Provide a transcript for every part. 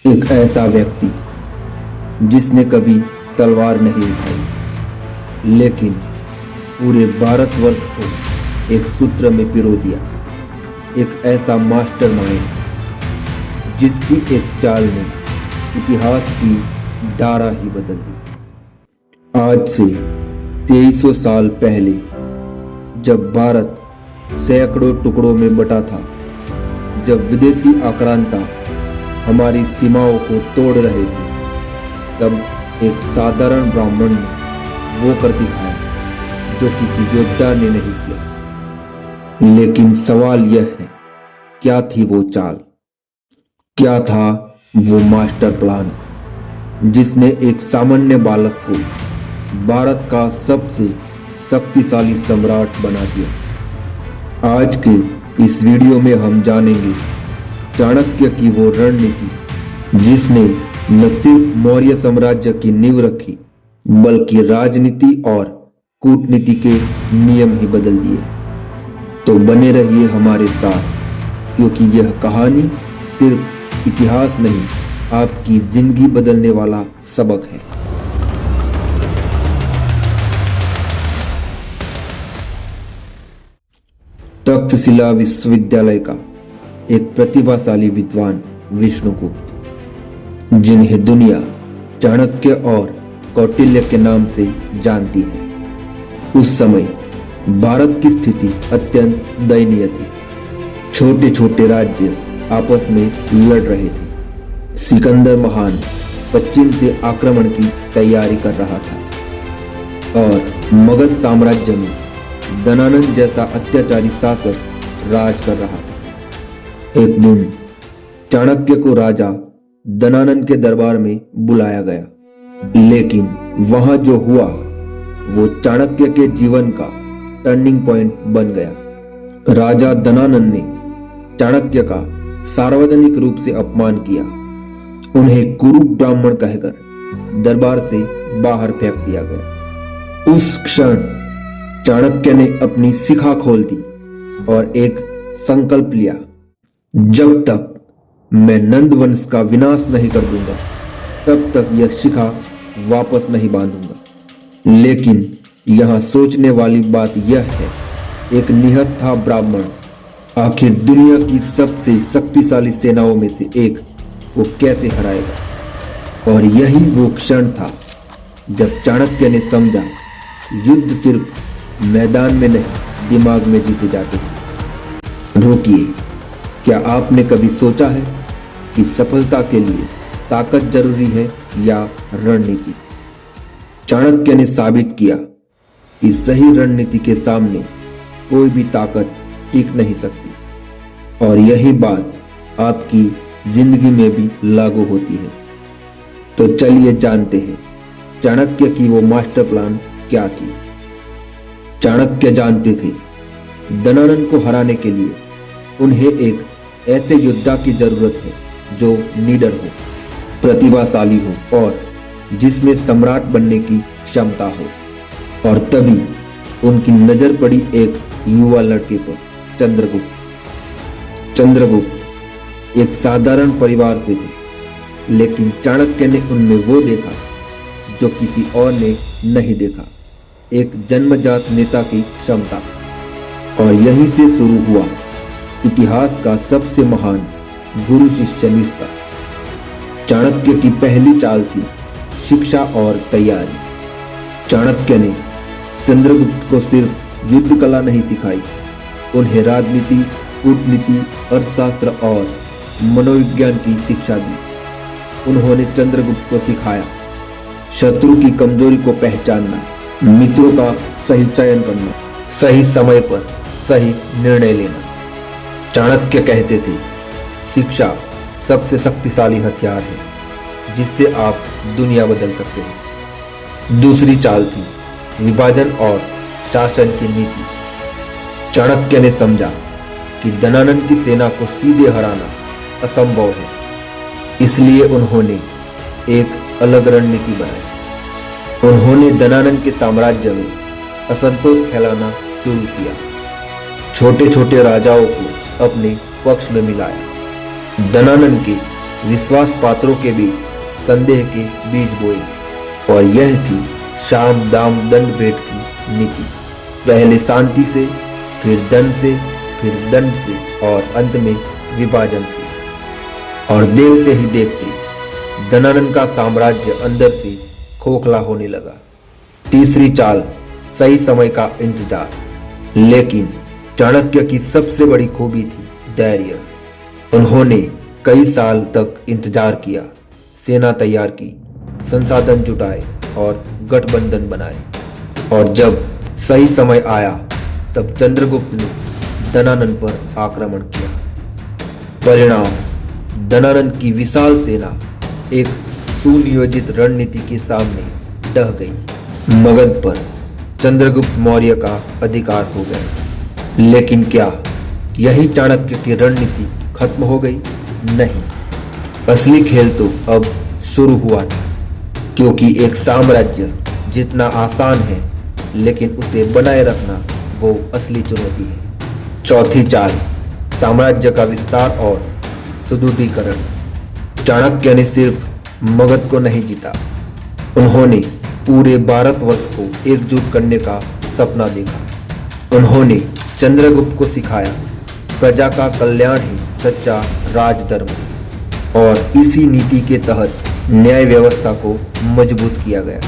एक ऐसा व्यक्ति जिसने कभी तलवार नहीं उठाई, लेकिन पूरे भारतवर्ष को एक सूत्र में पिरो दिया। एक ऐसा मास्टरमाइंड जिसकी एक चाल ने इतिहास की धारा ही बदल दी। आज से 2300 साल पहले जब भारत सैकड़ों टुकड़ों में बटा था, जब विदेशी आक्रांता हमारी सीमाओं को तोड़ रहे थे, तब एक साधारण ब्राह्मण ने वो कर दिखाया जो किसी योद्धा ने नहीं किया। लेकिन सवाल यह है, क्या थी वो चाल? क्या था वो मास्टर प्लान जिसने एक सामान्य बालक को भारत का सबसे शक्तिशाली सम्राट बना दिया? आज के इस वीडियो में हम जानेंगे चाणक्य की वो रणनीति जिसने न सिर्फ मौर्य साम्राज्य की नींव रखी, बल्कि राजनीति और कूटनीति के नियम ही बदल दिए। तो बने रहिए हमारे साथ, क्योंकि यह कहानी सिर्फ इतिहास नहीं, आपकी जिंदगी बदलने वाला सबक है। तक्षशिला विश्वविद्यालय का एक प्रतिभाशाली विद्वान विष्णुगुप्त, जिन्हें दुनिया चाणक्य और कौटिल्य के नाम से जानती है, उस समय भारत की स्थिति अत्यंत दयनीय थी। छोटे छोटे राज्य आपस में लड़ रहे थे। सिकंदर महान पश्चिम से आक्रमण की तैयारी कर रहा था और मगध साम्राज्य में दनानंद जैसा अत्याचारी शासक राज कर रहा था। एक दिन चाणक्य को राजा दनानंद के दरबार में बुलाया गया, लेकिन वहां जो हुआ वो चाणक्य के जीवन का टर्निंग पॉइंट बन गया। राजा दनानंद ने चाणक्य का सार्वजनिक रूप से अपमान किया, उन्हें कुरूप ब्राह्मण कहकर दरबार से बाहर फेंक दिया गया। उस क्षण चाणक्य ने अपनी शिखा खोल दी और एक संकल्प लिया, जब तक मैं नंद वंश का विनाश नहीं कर दूंगा, तब तक यह शिखा वापस नहीं बांधूंगा। लेकिन यहां सोचने वाली बात यह है, एक निहत्था ब्राह्मण आखिर दुनिया की सबसे शक्तिशाली सेनाओं में से एक को कैसे हराएगा? और यही वो क्षण था जब चाणक्य ने समझा, युद्ध सिर्फ मैदान में नहीं, दिमाग में जीते जाते हैं। रोकिए, क्या आपने कभी सोचा है कि सफलता के लिए ताकत जरूरी है या रणनीति? चाणक्य ने साबित किया कि सही रणनीति के सामने कोई भी ताकत टिक नहीं सकती, और यही बात आपकी जिंदगी में भी लागू होती है। तो चलिए जानते हैं चाणक्य की वो मास्टर प्लान क्या थी। चाणक्य जानते थे दनानंद को हराने के लिए उन्हें एक ऐसे योद्धा की जरूरत है जो निडर हो, प्रतिभाशाली हो और जिसमें सम्राट बनने की क्षमता हो। और तभी उनकी नजर पड़ी एक युवा लड़के पर, चंद्रगुप्त। चंद्रगुप्त एक साधारण परिवार से थे, लेकिन चाणक्य ने उनमें वो देखा जो किसी और ने नहीं देखा, एक जन्मजात नेता की क्षमता। और यहीं से शुरू हुआ इतिहास का सबसे महान गुरु शिष्य रिश्ता। चाणक्य की पहली चाल थी शिक्षा और तैयारी। चाणक्य ने चंद्रगुप्त को सिर्फ युद्ध कला नहीं सिखाई, उन्हें राजनीति, कूटनीति, अर्थशास्त्र और मनोविज्ञान की शिक्षा दी। उन्होंने चंद्रगुप्त को सिखाया शत्रु की कमजोरी को पहचानना, मित्रों का सही चयन करना, सही समय पर सही निर्णय लेना। चाणक्य कहते थे, शिक्षा सबसे शक्तिशाली हथियार है जिससे आप दुनिया बदल सकते हैं। दूसरी चाल थी विभाजन और शासन की नीति। चाणक्य ने समझा कि दनानंद की सेना को सीधे हराना असंभव है, इसलिए उन्होंने एक अलग रणनीति बनाई। उन्होंने दनानंद के साम्राज्य में असंतोष फैलाना शुरू किया, छोटे छोटे राजाओं को अपने पक्ष में मिलाया। दनानंद के विश्वास पात्रों के बीच संदेह के बीज बोए। और यह थी साम दाम दंड भेद की नीति। पहले शांति से, फिर धन से, फिर दंड से और अंत में विभाजन से। और देखते ही देखते धनानंद का साम्राज्य अंदर से खोखला होने लगा। तीसरी चाल, सही समय का इंतजार। लेकिन चाणक्य की सबसे बड़ी खूबी थी धैर्य। उन्होंने कई साल तक इंतजार किया, सेना तैयार की, संसाधन जुटाए और गठबंधन बनाए। और जब सही समय आया तब चंद्रगुप्त ने धनानंद पर आक्रमण किया। परिणाम, धनानंद की विशाल सेना एक सुनियोजित रणनीति के सामने ढह गई। मगध पर चंद्रगुप्त मौर्य का अधिकार हो गया। लेकिन क्या यही चाणक्य की रणनीति खत्म हो गई? नहीं, असली खेल तो अब शुरू हुआ था। क्योंकि एक साम्राज्य जितना आसान है, लेकिन उसे बनाए रखना वो असली चुनौती है। चौथी चाल, साम्राज्य का विस्तार और सुदृढ़ीकरण। चाणक्य ने सिर्फ मगध को नहीं जीता, उन्होंने पूरे भारतवर्ष को एकजुट करने का सपना देखा। उन्होंने चंद्रगुप्त को सिखाया, प्रजा का कल्याण ही सच्चा राजधर्म है। और इसी नीति के तहत न्याय व्यवस्था को मजबूत किया गया,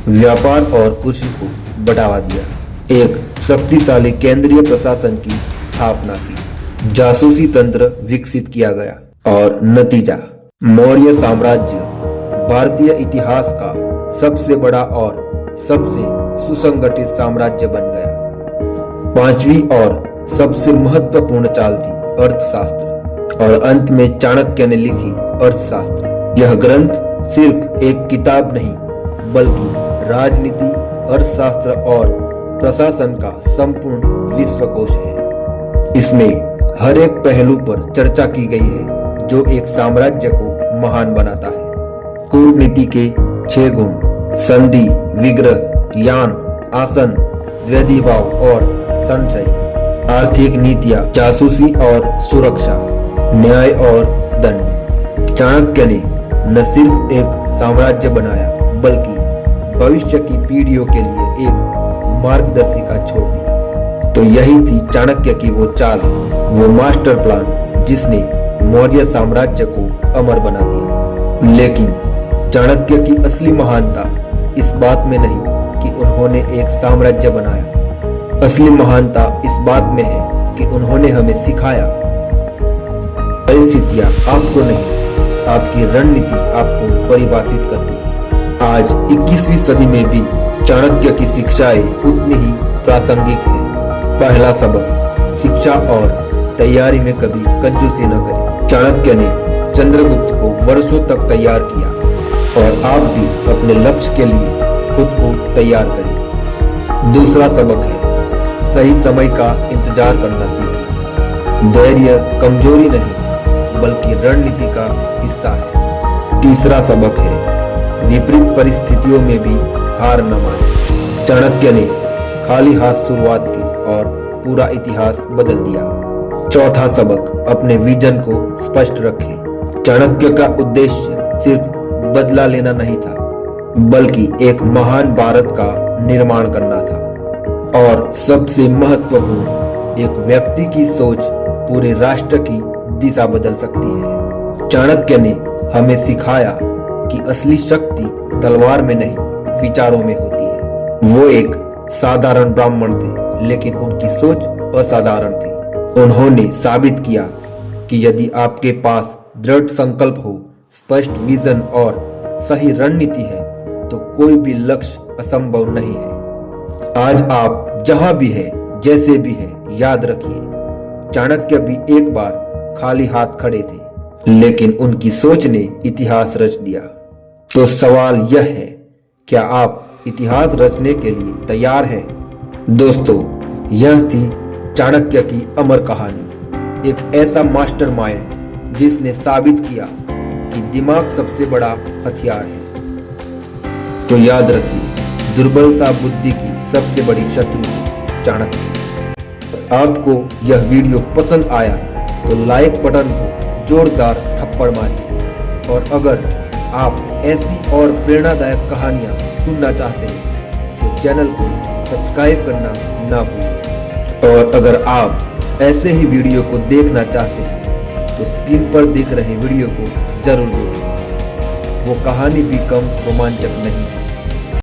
व्यापार और कृषि को बढ़ावा दिया, एक शक्तिशाली केंद्रीय प्रशासन की स्थापना की, जासूसी तंत्र विकसित किया गया और नतीजा, मौर्य साम्राज्य भारतीय इतिहास का सबसे बड़ा और सबसे सुसंगठित साम्राज्य बन गया। पांचवी और सबसे महत्वपूर्ण चाल थी अर्थशास्त्र। और अंत में चाणक्य ने लिखी अर्थशास्त्र। यह ग्रंथ सिर्फ एक किताब नहीं, बल्कि राजनीति, अर्थशास्त्र और प्रशासन का संपूर्ण विश्वकोश है। इसमें हर एक पहलू पर चर्चा की गई है जो एक साम्राज्य को महान बनाता है। कूटनीति के 6 गुण, संधि, विग्रह, यान, आसन, द्वैधिभाव और संशय, आर्थिक नीतियां, जासूसी और सुरक्षा, न्याय और दंड। चाणक्य ने न सिर्फ एक साम्राज्य बनाया, बल्कि भविष्य की पीढ़ियों के लिए एक मार्गदर्शिका छोड़ दी। तो यही थी चाणक्य की वो चाल, वो मास्टर प्लान जिसने मौर्य साम्राज्य को अमर बना दिया। लेकिन चाणक्य की असली महानता इस बात में नहीं कि उन्होंने एक साम्राज्य बनाया। असली महानता इस बात में है कि उन्होंने हमें सिखाया, परिस्थितियां आपको नहीं, आपकी रणनीति आपको परिभाषित करती है। आज 21वीं सदी में भी चाणक्य की शिक्षाएं उतनी ही प्रासंगिक है। पहला सबक, शिक्षा और तैयारी में कभी कंजूसी न करें। चाणक्य ने चंद्रगुप्त को वर्षों तक तैयार किया और आप भी अपने लक्ष्य के लिए खुद को तैयार करें। दूसरा सबक है, सही समय का इंतजार करना सीखें। धैर्य कमजोरी नहीं, बल्कि रणनीति का हिस्सा है। तीसरा सबक है, विपरीत परिस्थितियों में भी हार न माने। चाणक्य ने खाली हाथ शुरुआत की और पूरा इतिहास बदल दिया। चौथा सबक, अपने विजन को स्पष्ट रखें। चाणक्य का उद्देश्य सिर्फ बदला लेना नहीं था, बल्कि एक महान भारत का निर्माण करना था। और सबसे महत्वपूर्ण, एक व्यक्ति की सोच पूरे राष्ट्र की दिशा बदल सकती है। चाणक्य ने हमें सिखाया कि असली शक्ति तलवार में नहीं, विचारों में होती है। वो एक साधारण ब्राह्मण थे, लेकिन उनकी सोच असाधारण थी। उन्होंने साबित किया कि यदि आपके पास दृढ़ संकल्प हो, स्पष्ट विजन और सही रणनीति है, तो कोई भी लक्ष्य असंभव नहीं है। आज आप जहां भी हैं, जैसे भी हैं, याद रखिए, चाणक्य भी एक बार खाली हाथ खड़े थे, लेकिन उनकी सोच ने इतिहास रच दिया। तो सवाल यह है, क्या आप इतिहास रचने के लिए तैयार हैं? दोस्तों, यह थी चाणक्य की अमर कहानी। एक ऐसा मास्टरमाइंड जिसने साबित किया कि दिमाग सबसे बड़ा हथियार है। तो याद रखिए, दुर्बलता बुद्धि की सबसे बड़ी शत्रु है चाणक्य। आपको यह वीडियो पसंद आया तो लाइक बटन को जोरदार थप्पड़ मारिए और अगर आप ऐसी और प्रेरणादायक कहानियाँ सुनना चाहते हैं तो चैनल को सब्सक्राइब करना ना भूलें। और अगर आप ऐसे ही वीडियो को देखना चाहते हैं तो स्क्रीन पर दिख रहे वीडियो को जरूर देखें। वो कहानी भी कम रोमांचक नहीं।